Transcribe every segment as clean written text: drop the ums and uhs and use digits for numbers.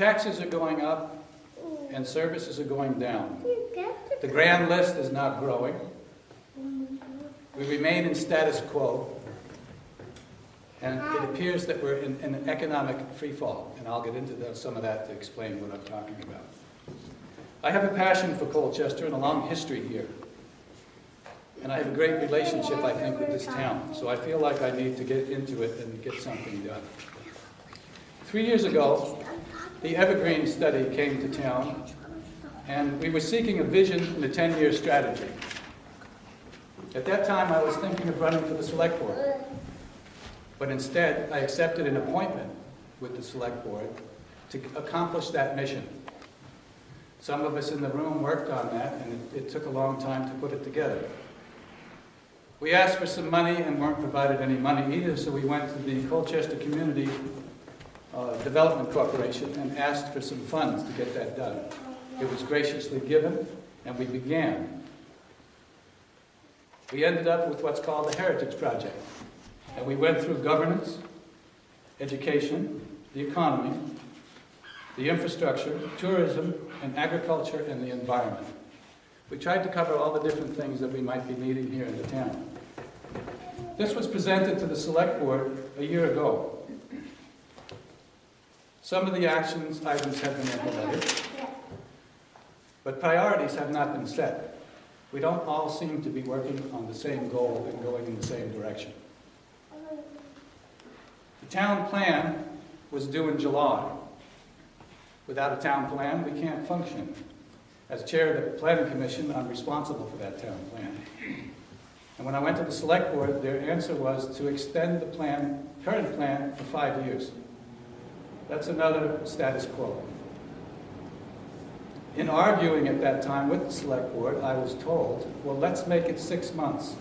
Taxes are going up and services are going down. The grand list is not growing. We remain in status quo. And it appears that we're in an economic free fall. And I'll get into some of that to explain what I'm talking about. I have a passion for Colchester and a long history here. And I have a great relationship, I think, with this town. So I feel like I need to get into it and get something done. 3 years ago, the Evergreen study came to town, and we were seeking a vision and a 10-year strategy. At that time, I was thinking of running for the select board. But instead, I accepted an appointment with the select board to accomplish that mission. Some of us in the room worked on that, and it took a long time to put it together. We asked for some money and weren't provided any money either, so we went to the Colchester Community Development Corporation and asked for some funds to get that done. It was graciously given, and we began. We ended up with what's called the Heritage Project. And we went through governance, education, the economy, the infrastructure, tourism, and agriculture, and the environment. We tried to cover all the different things that we might be needing here in the town. This was presented to the select board a year ago. Some of the items have been implemented, but priorities have not been set. We don't all seem to be working on the same goal and going in the same direction. The town plan was due in July. Without a town plan, we can't function. As chair of the Planning Commission, I'm responsible for that town plan. And when I went to the select board, their answer was to extend the current plan for 5 years. That's another status quo. In arguing at that time with the select board, I was told, well, let's make it 6 months.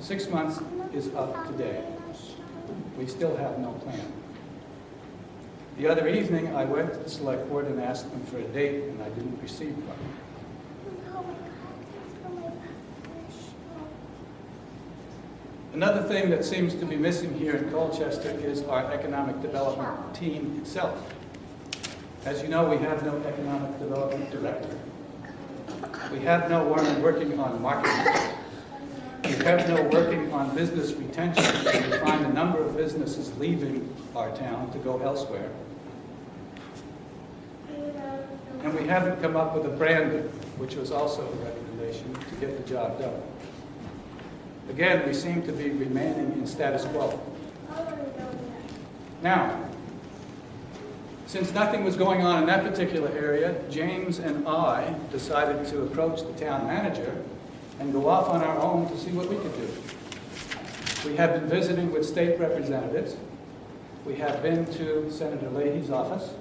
6 months is up today. We still have no plan. The other evening, I went to the select board and asked them for a date, and I didn't receive one. Another thing that seems to be missing here in Colchester is our economic development team itself. As you know, we have no economic development director. We have no one working on marketing. We have no working on business retention. We find a number of businesses leaving our town to go elsewhere. And we haven't come up with a branding, which was also a recommendation to get the job done. Again, we seem to be remaining in status quo. Now, since nothing was going on in that particular area, James and I decided to approach the town manager and go off on our own to see what we could do. We have been visiting with state representatives. We have been to Senator Leahy's office.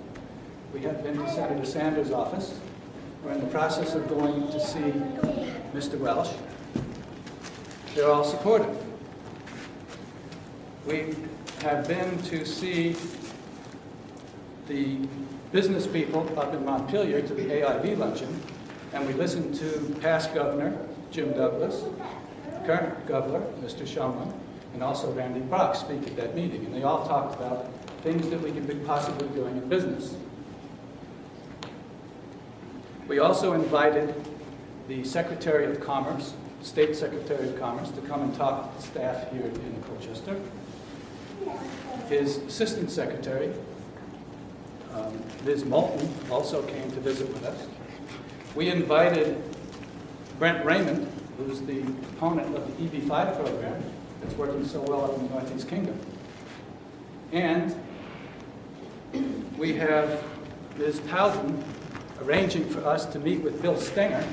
We have been to Senator Sanders' office. We're in the process of going to see Mr. Welsh. They're all supportive. We have been to see the business people up in Montpelier to the AIB luncheon, and we listened to past Governor Jim Douglas, current Governor Mr. Shumlin, and also Randy Brock speak at that meeting, and they all talked about things that we could be possibly doing in business. We also invited the Secretary of Commerce, State Secretary of Commerce, to come and talk to the staff here in Colchester. His Assistant Secretary, Liz Moulton, also came to visit with us. We invited Brent Raymond, who's the proponent of the EB5 program that's working so well up in the Northeast Kingdom. And we have Ms. Powden arranging for us to meet with Bill Stenger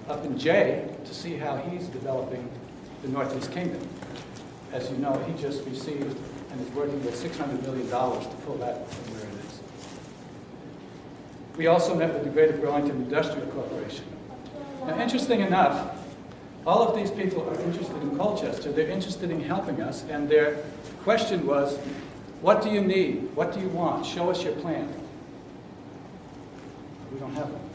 up in Jay to see how he's developing the Northeast Kingdom. As you know, he just received and is working with $600 million to pull that from where it is. We also met with the Greater Burlington Industrial Corporation. Now, interesting enough, all of these people are interested in Colchester. They're interested in helping us, and their question was, what do you need? What do you want? Show us your plan. We don't have one.